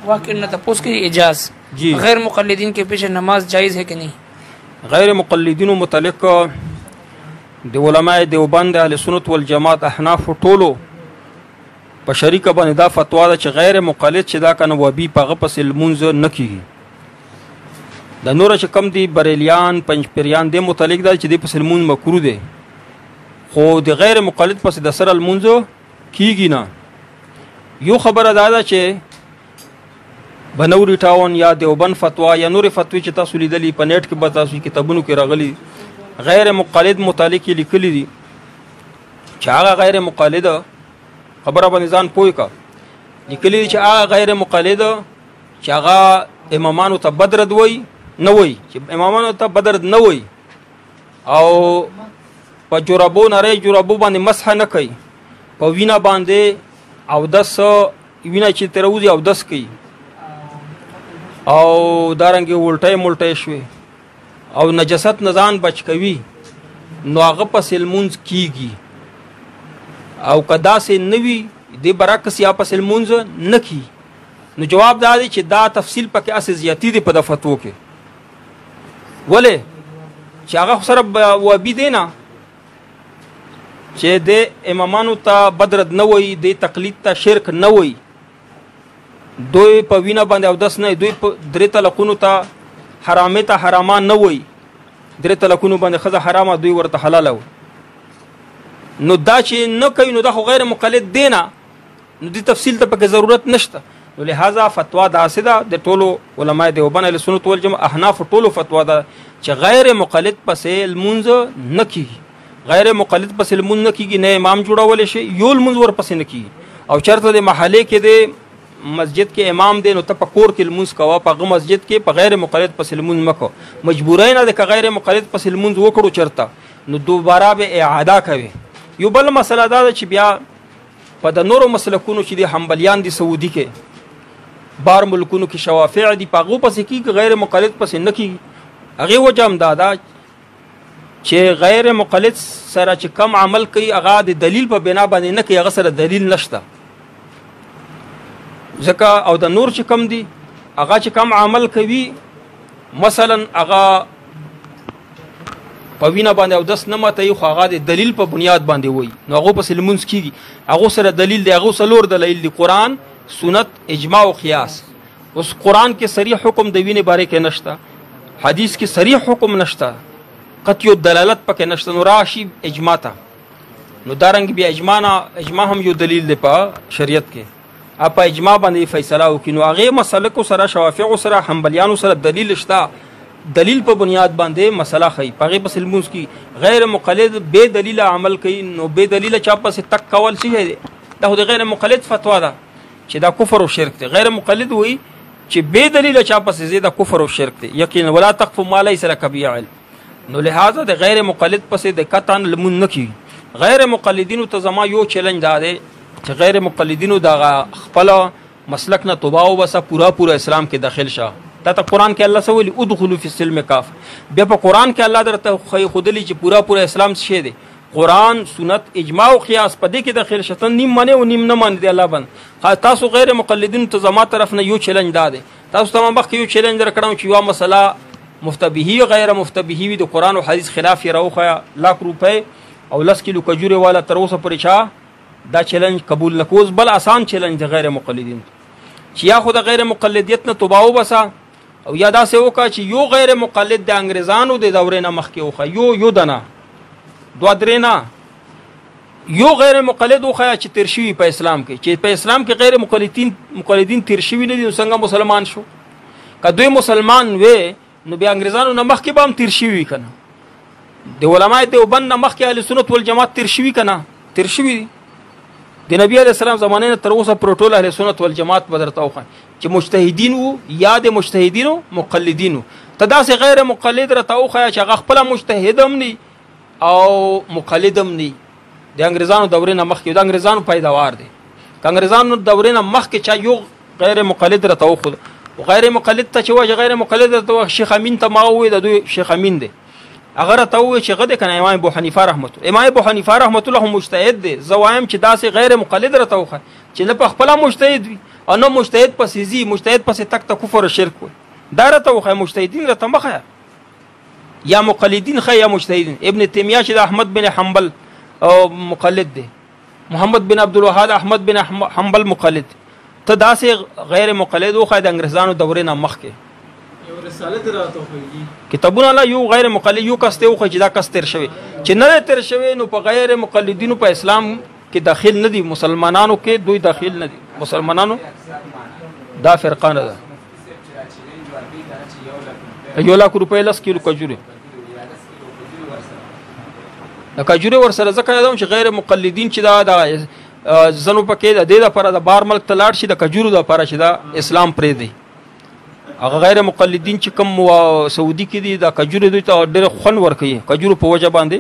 واقع نہ تپوس کی اجاز جی غیر مقلدین کے پیچھے نماز جائز ہے کہ نہیں؟ غیر مقلدینو متعلق د علماء دیوبند اهل سنت والجماعت احناف ټولو په شریکه باندې دا فتوا ده چې غیر مقلد چې دا کنه وبي په غپس المنز نه کیږي د نور چې کم دي بریلیان پنځپریان د متعلق دا چې د پس المنز مکروه دي خو د غیر مقلد پس د سر المنز کیږي نه. یو خبره دا چې بنوري ټاون یا دیوبند فتوا یا نور فتوی چې تاسو لیدلی په نیټ کې به تاسو کتابونو کې راغلي غیر مقلد متعلق لیکلي دي چې هغه غیر مقلد خبره باندې ځان پوي کا لیکلي چې هغه غیر مقلد چې هغه امامانو ته بدرد وای نه وای چې امامانو ته بدرد نه وای او په جرابو نری جرابو باندې مسح نه کوي په وینا باندې او دس وینا چې تروزی او دس کوي او دارنګه ولټه مولټه شوي او نجاست نزان بچ کوي نو هغه پس المونز کیږي او کدا سه نوی د برعکس یا پس المونز نه کی. نو جواب دا دی چې دا تفصیل پکې اس زیاتی دی په د فتوو کې ولې چې هغه سره وبي دینا چې د امامانو ته بدرد نه وای د تقلید ته شرک نه وای دوی په وینا باندې او داس نه دوی په درې طلاقونو ته حرامه ته حرامان نه وای درې طلاقونو باندې خزه حرامه دوی ورته حلال و نو دا چې نه کوي نو دا خو غیر مقلد دینا نو د تفصیل ته پکې ضرورت نشته. نو لہذا فتوا دا سده د ټولو علماء دیوبند اهل سنت والجماعت احناف ټولو فتوا دا چې غیر مقلد پسې المنز نه کیږي غیر مقلد پسې المنز نه کیږي نه امام جوړول شي یو المنز ور پسې نه کیږي او چرته د محله کې د مسجد کې امام دی نو ته په کور کې المنز کوه په مسجد کې په غیر مقلد پس المنز مکو مجبورای نه د غیر مقلد پس المنز وکړو چرته نو دوباره به اعاده کوي. یو بل مسله دا چې بیا په د نورو مسلکونو چې د حنبلیان دي سعودي کې بار ملکونو کې شوافع دي په غو پس کې غیر مقلد پس نه کیږي هغه وجه هم دا چې غیر مقلد سره چې کم عمل کوي هغه د دلیل په بنا باندې نه کوي هغه سره دلیل نشته ځکه او د نور چې کم دي هغه چې کم عمل کوي مثلا هغه په وینا باندې او داس نه ماته یو هغه د دلیل په بنیاد باندې وای نو هغه په سلمونس کیږي هغه سره دلیل دی هغه سلور دلیل دی قران سنت اجماع او قیاس. اوس قران کې صریح حکم د وینې باره کې نشته حدیث کې صریح حکم نشته قطعی دلالت پکې نشته نو راشي اجماع ته نو دارنګ بیا اجماع هم یو دلیل دی په شریعت کې اپا اجماع باندې فیصله وکړي نو هغه مسله کو سره شوافع سره حنبلیانو سره دلیل شته دلیل په بنیاد باندې مسله خي پغه په سلمونس کی غیر مقلد بے دلیل عمل کوي نو بے دلیل چا پس تک کول شي دا د غیر مقلد فتوا ده چې دا کفر او شرک دی. غیر مقلد وي چې بے دلیل چا پس زیاده کفر او شرک دی یقینا ولا تقف ما ليس لك به علم. نو لہذا د غیر مقلد پس د قطعا لمن نکی غیر مقلدینو ته زما یو چیلنج ده چې غیر مقلدینو دا خپل مسلک نه توبه او بس پورا اسلام کې داخل شه. دا ته قران کې الله سوالي ادخلوا فی السلم کاف بیا په قران کې الله درته خودلی چې پورا اسلام شه دی قران سنت اجماع او قیاس په دې کې داخل شته نیم منه او نیم نه مان دی الله باندې تاسو غیر مقلدین ته زما طرف نه یو چیلنج ده تاسو ته مخکې یو چیلنج درکړم چې یو مسله مفتبهی غیر مفتبهی د قران او حدیث خلاف راوخه لاک روپے او 10 کیلو کجوره والا تر اوسه پرې چا دا چیلنج قبول نکوز بل آسان چیلنج د غیر مقلدین چې یا خود غیر مقلدیت نه توبه وبسا او یا دا سه وکا چې یو غیر مقلد د انګريزانو د دورې نه مخکې وخه یو دنا دوا درېنا یو غیر مقلد وخه چې ترشوی په اسلام کې چې په اسلام کې غیر مقلدین ترشوی نه دي څنګه مسلمان شو کدوې مسلمان وې نو بیا انګريزانو نه مخکې به هم ترشوی کنه د علماء دیوبند نه مخکې اهل سنت والجماعت ترشوی کنه ترشوی د نبی علیہ السلام زمانه نه تر اوسه پروتول اهل سنت والجماعت بدرته وخه چې مجتهدین وو یا د مجتهدینو مقلدینو تدا سه غیر مقلد رته وخه چې هغه خپل مجتهد هم ني او مقلد هم ني د انګريزانو دورې نه مخکې د انګريزانو پیداوار دي انګريزانو دورې نه مخکې چا یو غیر مقلد رته وخه غیر مقلد ته چې غیر مقلد رته شیخ امین ته ما وې د دوی شیخ امین دی اگر ته وې چې غده کنه امام ابو حنیفه رحمت الله مجتهد دی زوایم چې داسې غیر مقلد رته وخه چې نه په خپل مجتهد وي او نه مجتهد پسې ځي مجتهد پسې تک ته کفر او شرک وي دا راته وښایه مجتهدین راته مخایه یا مقلدین ښه یا مجتهدین ابن تیمیه چې د احمد بن حنبل مقلد دی محمد بن عبدالوهاب احمد بن حنبل مقلد ته داسې غیر مقلد وښایه د انګریزانو دورې نه مخکې کتابونه لا یو غیر مقلد یو کس ته وښایي چې دا کس تیر شوی چې نه تیر شوی نو په غیر مقلدینو په اسلام کې داخل نه دي مسلمانانو کې دوی داخل نه دي مسلمانانو دا فرقه نه ده 1,00,000 روپۍ 10 کیلو کجوري د کجوري ورسره ځکه یادوم چې غیر مقلدین چې دا زنو پکې د دې لپاره د بار ملک ته لاړ شي د کجورو لپاره چې دا اسلام پرې دی هغه غیر مقلدین چې کوم سعودي کې دي د کجوري دوی ته ډېر خوند ورکوي کجورو په وجه باندې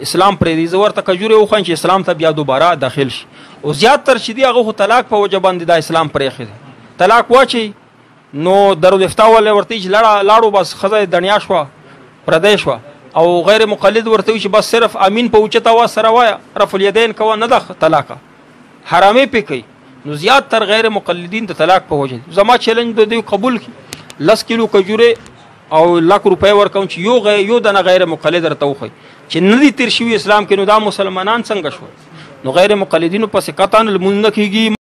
اسلام پرې دی زه ورته کجوري وخوایم چې اسلام ته بیا دوباره داخل شي او زیات تر چې دي هغه خو طلاق په وجه باندې د اسلام پرې خي طلاق واچي نو دارالفتاء ولې ورته چې لاړو بس ښځه دنیا شوه پردی شوه او غیر مقلد ورته چې بس صرف امین په اوچته وا سره وایه رفع الیدین کوه نه ده طلاقه حرامې پې کوي نو زیات تر غیر مقلدین د طلاق په وجه زما چیلنج د دوی قبول کړي 10 کیلو کجورې او 1,00,000 روپۍ ورکوم چې یو دنه غیر مقلد درته وښایي چې نه دي تېر شوي اسلام کې نو دا مسلمانان څنګه شول نو غیر مقلدینو پسې قطعا لمونځ نه کېږي